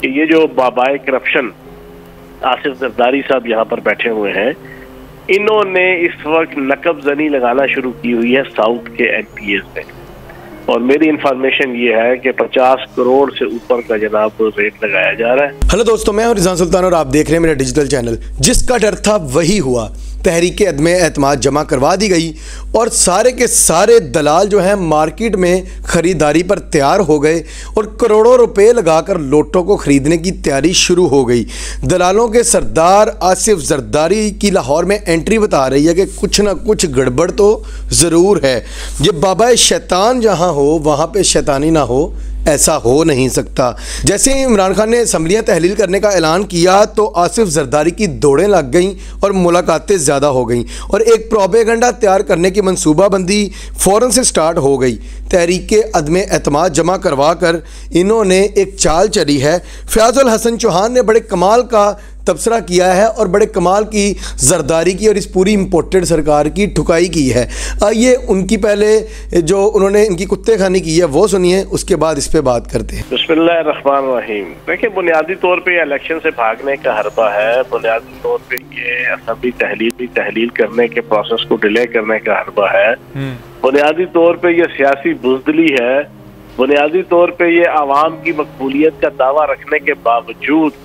कि ये जो बाबाए करप्शन आसिफ जरदारी साहब यहाँ पर बैठे हुए हैं, इन्होंने इस वक्त नकब जनी लगाना शुरू की हुई है साउथ के एमपीएस ने। और मेरी इंफॉर्मेशन ये है कि 50 करोड़ से ऊपर का जनाब रेट लगाया जा रहा है। हेलो दोस्तों, मैं हूं रिजवान सुल्तान और आप देख रहे हैं मेरा डिजिटल चैनल। जिसका डर था वही हुआ। तहरीक अदम एतमाद जमा करवा दी गई और सारे के सारे दलाल जो हैं मार्केट में ख़रीदारी पर तैयार हो गए और करोड़ों रुपए लगाकर लोटों को ख़रीदने की तैयारी शुरू हो गई। दलालों के सरदार आसिफ जरदारी की लाहौर में एंट्री बता रही है कि कुछ ना कुछ गड़बड़ तो ज़रूर है। ये बाबा शैतान जहाँ हो वहाँ पे शैतानी ना हो, ऐसा हो नहीं सकता। जैसे ही इमरान खान ने असम्बलियाँ तहलील करने का ऐलान किया तो आसिफ जरदारी की दौड़ें लग गईं और मुलाकातें ज़्यादा हो गईं और एक प्रोपेगेंडा तैयार करने की मनसूबाबंदी फ़ौरन से स्टार्ट हो गई। तहरीक अदम एतमाद जमा करवा कर इन्होंने एक चाल चली है। फयाजुल हसन चौहान ने बड़े कमाल का तबसरा किया है और बड़े कमाल की जरदारी की और इस पूरी इम्पोर्टेड सरकार की ठुकाई की है। आइए उनकी पहले जो उन्होंने इनकी कुत्ते खानी की है वो सुनिए, उसके बाद इस पे बात करते हैं। बिस्मिल्लाहिर्रहमानिर्रहीम। देखिए, बुनियादी तौर पे इलेक्शन से भागने का हरबा है। बुनियादी तौर पे ये असेंबली तहलील करने के प्रोसेस को डिले करने का हरबा है। बुनियादी तौर पे ये सियासी बुज़दिली है। बुनियादी तौर पे ये आवाम की मकबूलियत का दावा रखने के बावजूद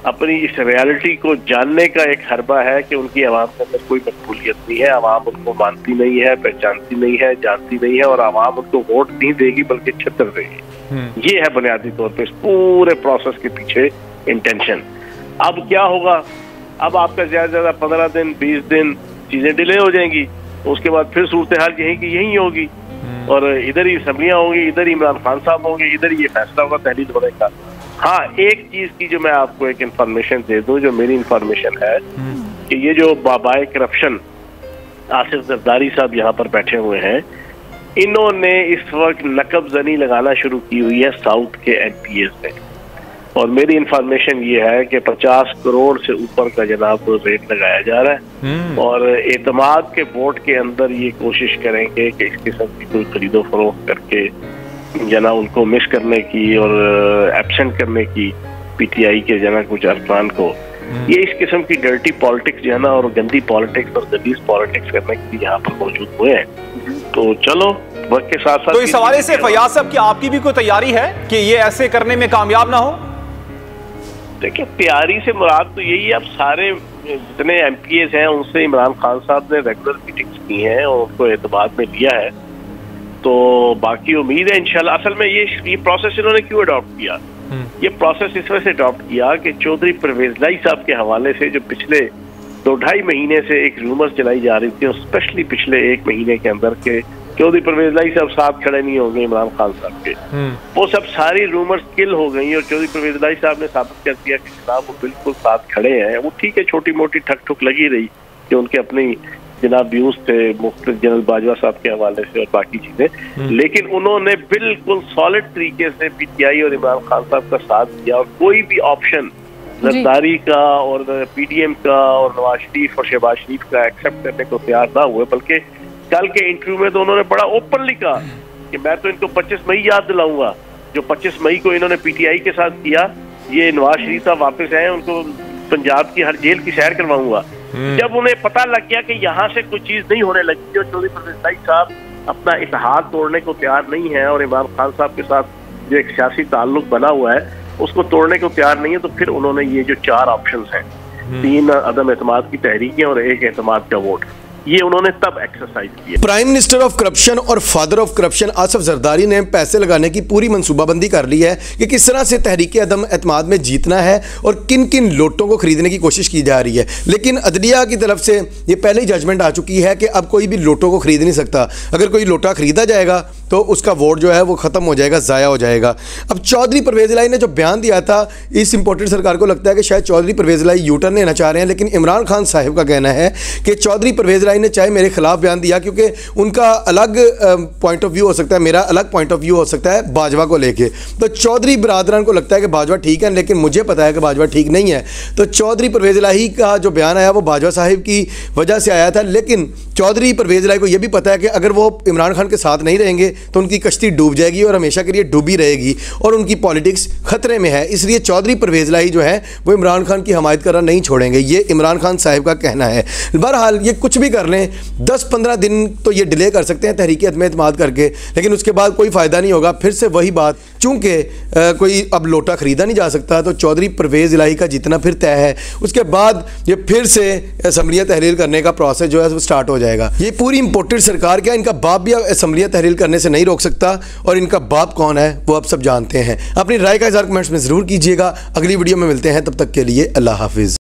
अपनी इस रियलिटी को जानने का एक हरबा है कि उनकी आवाम के अंदर कोई मकबूलियत नहीं है। आवाम उनको मानती नहीं है, पहचानती नहीं है, जानती नहीं है और आवाम उनको वोट नहीं देगी बल्कि छत्र देगी। ये है बुनियादी तौर पे इस पूरे प्रोसेस के पीछे इंटेंशन। अब क्या होगा? अब आपका ज्यादा से ज्यादा 15 दिन 20 दिन चीजें डिले हो जाएंगी। उसके बाद फिर सूरत हाल यही की यही होगी और इधर ही असम्बलियां होंगी, इधर ही इमरान खान साहब होंगे, इधर ही ये फैसला होगा तहलील होने का। हाँ, एक चीज की जो मैं आपको एक इंफॉर्मेशन दे दूं, जो मेरी इंफॉर्मेशन है कि ये जो बाबाए करप्शन आसिफ जरदारी साहब यहाँ पर बैठे हुए हैं, इन्होंने इस वक्त नकब जनी लगाना शुरू की हुई है साउथ के एमपीएस ने। और मेरी इंफॉर्मेशन ये है कि 50 करोड़ से ऊपर का जनाब रेट लगाया जा रहा है और एतमाद के वोट के अंदर ये कोशिश करेंगे कि इस किस्म की कोई खरीदो फरोख्त करके जना उनको मिस करने की और एब्सेंट करने की पीटीआई के जना कुछ अरकान को। ये इस किस्म की डर्टी पॉलिटिक्स जो है ना और गंदी पॉलिटिक्स और गलीज पॉलिटिक्स करने के लिए यहाँ पर मौजूद हुए हैं। तो चलो वक्त के साथ साथ तो इस हवाले से फयाज साहब की आपकी भी कोई तैयारी है कि ये ऐसे करने में कामयाब ना हो? देखिए, तैयारी से मुराद तो यही है, अब सारे जितने एमपीएस हैं उनसे इमरान खान साहब ने रेगुलर मीटिंग्स की हैं और उनको एतमाद में लिया है। तो बाकी उम्मीद है इंशाल्लाह। असल में ये प्रोसेस इन्होंने क्यों अडॉप्ट किया? ये प्रोसेस इस वजह से अडॉप्ट किया कि चौधरी परवेज लाई साहब के हवाले से जो पिछले 2-2.5 महीने से एक रूमर्स चलाई जा रही थी और स्पेशली पिछले 1 महीने के अंदर के चौधरी परवेज लाई साहब साथ खड़े नहीं होंगे इमरान खान साहब के, वो सब सारी रूमर्स किल हो गई और चौधरी परवेज लाई साहब ने साबित कर दिया कि जनाब वो बिल्कुल साथ खड़े हैं। वो ठीक है, छोटी मोटी ठक ठुक लगी रही कि उनके अपनी जनाब व्यूज थे मुख्तलिफ जनरल बाजवा साहब के हवाले से और बाकी चीजें, लेकिन उन्होंने बिल्कुल सॉलिड तरीके से पीटीआई और इमरान खान साहब का साथ दिया और कोई भी ऑप्शन जरदारी का और पीडीएम का और नवाज शरीफ और शहबाज शरीफ का एक्सेप्ट करने को तैयार ना हुए। बल्कि कल के इंटरव्यू में तो उन्होंने बड़ा ओपनली कहा कि मैं तो इनको 25 मई याद दिलाऊंगा, जो 25 मई को इन्होंने पीटीआई के साथ किया। ये नवाज शरीफ साहब वापस आए, उनको पंजाब की हर जेल की सैर करवाऊंगा। जब उन्हें पता लग गया कि यहाँ से कोई चीज नहीं होने लगी, जो चौधरी परवेज लाई साहब अपना इत्तेहाद तोड़ने को तैयार नहीं है और इमरान खान साहब के साथ जो एक सियासी ताल्लुक बना हुआ है उसको तोड़ने को तैयार नहीं है, तो फिर उन्होंने ये जो 4 ऑप्शंस हैं, 3 अदम एतमाद की तहरीकें और 1 एतमाद का वोट, ये उन्होंने तब एक्सरसाइज किया। प्राइम मिनिस्टर ऑफ करप्शन और father of corruption Asif Zardari ने पैसे लगाने की पूरी मंसूबाबंदी कर ली है कि किस तरह से तहरीक अदम एतमाद में जीतना है और किन किन लोटों को खरीदने की कोशिश की जा रही है। लेकिन अदलिया की तरफ से ये पहले ही जजमेंट आ चुकी है कि अब कोई भी लोटों को खरीद नहीं सकता। अगर कोई लोटा खरीदा जाएगा तो उसका वोट जो है वो ख़त्म हो जाएगा, ज़ाया हो जाएगा। अब चौधरी परवेज लाई ने जो बयान दिया था, इस इंपोर्टेड सरकार को लगता है कि शायद चौधरी परवेज लाई यूटर्न लेना चाह रहे हैं, लेकिन इमरान खान साहब का कहना है कि चौधरी परवेज लाई ने चाहे मेरे खिलाफ बयान दिया क्योंकि उनका अलग पॉइंट ऑफ व्यू हो सकता है, मेरा अलग पॉइंट ऑफ व्यू हो सकता है बाजवा को लेके। तो चौधरी बरादरान को लगता है कि बाजवा ठीक है, लेकिन मुझे पता है कि बाजवा ठीक नहीं है। तो चौधरी परवेज लाई का जो बयान आया वो बाजवा साहिब की वजह से आया था, लेकिन चौधरी परवेज लाई को यह भी पता है कि अगर वो इमरान खान के साथ नहीं रहेंगे तो उनकी कश्ती डूब जाएगी और हमेशा के लिए डूबी रहेगी और उनकी पॉलिटिक्स खतरे में है। इसलिए चौधरी परवेज़ इलाही जो है वो इमरान खान की हमायत करना नहीं छोड़ेंगे, ये इमरान खान साहब का कहना है। बहरहाल ये कुछ भी कर लें, 10-15 दिन तो ये डिले कर सकते हैं तहरीक अदम एतमाद करके, लेकिन उसके बाद कोई फ़ायदा नहीं होगा। फिर से वही बात, चूँकि कोई अब लोटा ख़रीदा नहीं जा सकता, तो चौधरी परवेज़ इलाही का जितना फिर तय है, उसके बाद ये फिर से असम्बलियाँ तहरीर करने का प्रोसेस जो है वो स्टार्ट हो जाएगा। ये पूरी इंपोर्टेड सरकार क्या, इनका बाप भी असम्बलियाँ तहरीर करने से नहीं रोक सकता, और इनका बाप कौन है वो आप सब जानते हैं। अपनी राय का इज़हार कमेंट्स में ज़रूर कीजिएगा। अगली वीडियो में मिलते हैं, तब तक के लिए अल्लाह हाफिज़।